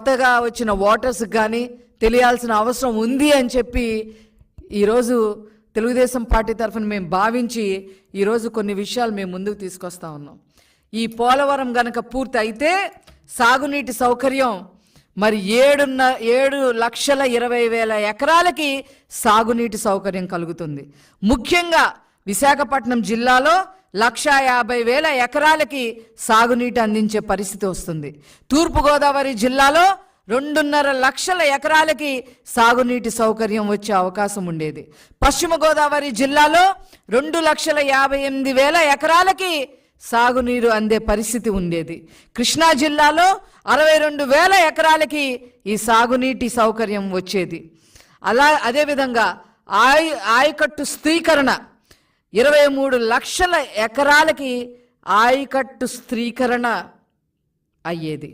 కొత్తగా వచ్చిన ఓటర్స్ కానీ తెలియాల్సిన అవసరం ఉంది అని చెప్పి ఈరోజు తెలుగుదేశం పార్టీ తరఫున మేము భావించి ఈరోజు కొన్ని విషయాలు మేము ముందుకు తీసుకొస్తా ఉన్నాం. ఈ పోలవరం గనక పూర్తి అయితే సాగునీటి సౌకర్యం మరి 7,20,000 ఎకరాలకి సాగునీటి సౌకర్యం కలుగుతుంది. ముఖ్యంగా విశాఖపట్నం జిల్లాలో 1,50,000 ఎకరాలకి సాగునీటి అందించే పరిస్థితి వస్తుంది. తూర్పుగోదావరి జిల్లాలో 2.5 లక్షల ఎకరాలకి సాగునీటి సౌకర్యం వచ్చే అవకాశం ఉండేది. పశ్చిమ గోదావరి జిల్లాలో 2,58,000 ఎకరాలకి సాగునీరు అందే పరిస్థితి ఉండేది. కృష్ణా జిల్లాలో 62,000 ఎకరాలకి ఈ సాగునీటి సౌకర్యం వచ్చేది. అదేవిధంగా ఆయకట్టు స్థిరీకరణ 23 లక్షల ఎకరాలకి ఆయకట్టు స్థిరీకరణ అయ్యేది.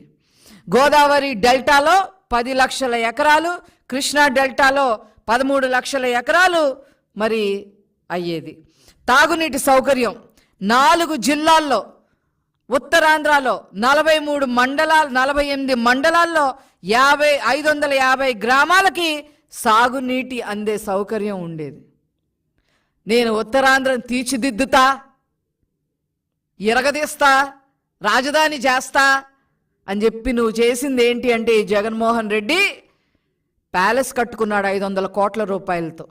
గోదావరి డెల్టాలో 10 లక్షల ఎకరాలు, కృష్ణా డెల్టాలో 13 లక్షల ఎకరాలు మరి అయ్యేది. తాగునీటి సౌకర్యం 4 జిల్లాల్లో, ఉత్తరాంధ్రలో 48 మండలాల్లో 550 గ్రామాలకి సాగునీటి అందే సౌకర్యం ఉండేది. నేను ఉత్తరాంధ్రను తీర్చిదిద్దుతా, ఎరగదీస్తా, రాజధాని చేస్తా అని చెప్పి నువ్వు చేసింది ఏంటి అంటే జగన్మోహన్ రెడ్డి ప్యాలెస్ కట్టుకున్నాడు 500 కోట్ల రూపాయలతో.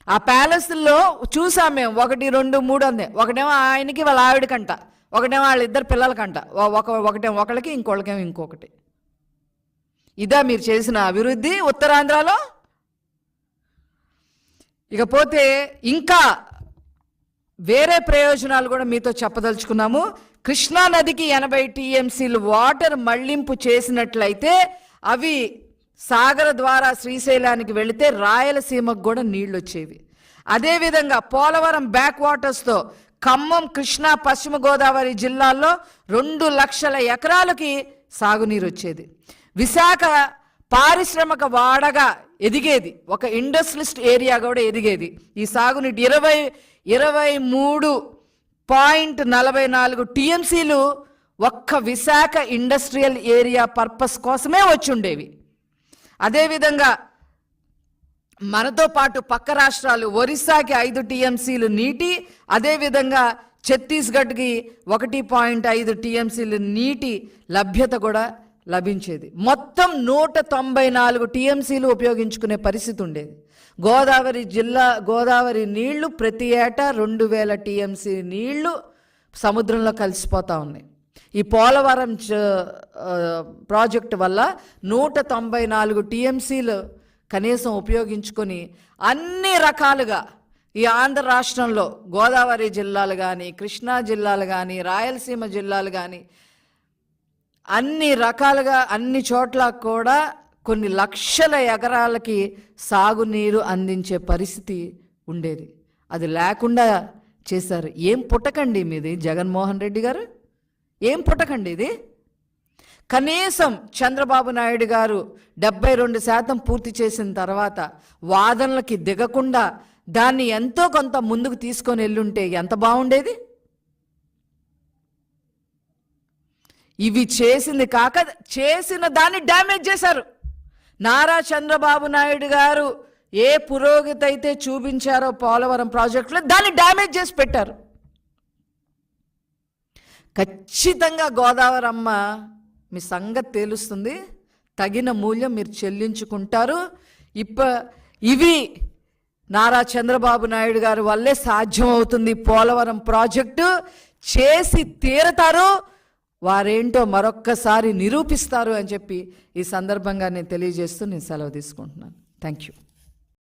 ఆ ప్యాలెస్లో చూసాం మేము 1, 2, 3 అందే. ఒకటేమో ఆయనకి వాళ్ళ ఆవిడకంట, ఒకటేమో వాళ్ళిద్దరు పిల్లలకంట, ఒకటేమో ఒకళ్ళకి, ఇంకొకళ్ళకేమో ఇంకొకటి. ఇదా మీరు చేసిన అభివృద్ధి ఉత్తరాంధ్రలో? ఇకపోతే ఇంకా వేరే ప్రయోజనాలు కూడా మీతో చెప్పదలుచుకున్నాము. కృష్ణా నదికి 80 టీఎంసీలు వాటర్ మళ్లింపు చేసినట్లయితే అవి సాగర ద్వారా శ్రీశైలానికి వెళితే రాయలసీమకు కూడా నీళ్ళు వచ్చేవి. అదేవిధంగా పోలవరం బ్యాక్ వాటర్స్తో ఖమ్మం, కృష్ణా, పశ్చిమ గోదావరి జిల్లాల్లో 2 లక్షల ఎకరాలకి సాగునీరు వచ్చేది. విశాఖ పారిశ్రామిక వాడగా ఎదిగేది, ఒక ఇండస్ట్రియలిస్ట్ ఏరియా కూడా ఎదిగేది. ఈ సాగునీటి 23.44 టీఎంసీలు ఒక్క విశాఖ ఇండస్ట్రియల్ ఏరియా పర్పస్ కోసమే వచ్చి ఉండేవి. అదేవిధంగా మనతో పాటు పక్క రాష్ట్రాలు ఒరిస్సాకి 5 టీఎంసీలు నీటి, అదేవిధంగా ఛత్తీస్గఢ్కి 1.5 టీఎంసీలు నీటి లభ్యత కూడా లభించేది. మొత్తం 194 టీఎంసీలు ఉపయోగించుకునే పరిస్థితి ఉండేది. గోదావరి నీళ్లు ప్రతి ఏటా 2,000 టీఎంసీ నీళ్లు సముద్రంలో కలిసిపోతూ ఉన్నాయి. ఈ పోలవరం ప్రాజెక్టు వల్ల 194 టీఎంసీలు కనీసం ఉపయోగించుకొని అన్ని రకాలుగా ఈ ఆంధ్ర రాష్ట్రంలో గోదావరి జిల్లాలు కానీ, కృష్ణా జిల్లాలు కానీ, రాయలసీమ జిల్లాలు కానీ అన్ని రకాలుగా అన్ని చోట్ల కూడా కొన్ని లక్షల ఎకరాలకి సాగునీరు అందించే పరిస్థితి ఉండేది. అది లేకుండా చేశారు. ఏం పుట్టకండి మీది జగన్మోహన్ రెడ్డి గారు, ఏం పుట్టకండి ఇది. కనీసం చంద్రబాబు నాయుడు గారు 72% పూర్తి చేసిన తర్వాత వాదనలకి దిగకుండా దాన్ని ఎంతో కొంత ముందుకు తీసుకొని వెళ్ళుంటే ఎంత బాగుండేది. ఇవి చేసింది కాక చేసిన దాన్ని డ్యామేజ్ చేశారు. నారా చంద్రబాబు నాయుడు గారు ఏ పురోగతి అయితే చూపించారో పోలవరం ప్రాజెక్టులో దాన్ని డ్యామేజ్ చేసి పెట్టారు. ఖచ్చితంగా గోదావరమ్మ మీ సంగతి తెలుస్తుంది, తగిన మూల్యం మీరు చెల్లించుకుంటారు. ఇవి నారా చంద్రబాబు నాయుడు గారి వల్లే సాధ్యం అవుతుంది. పోలవరం ప్రాజెక్టు చేసి తీరతారు, వారేంటో మరొక్కసారి నిరూపిస్తారు అని చెప్పి ఈ సందర్భంగా నేను తెలియజేస్తూ నేను సెలవు తీసుకుంటున్నాను. Thank you.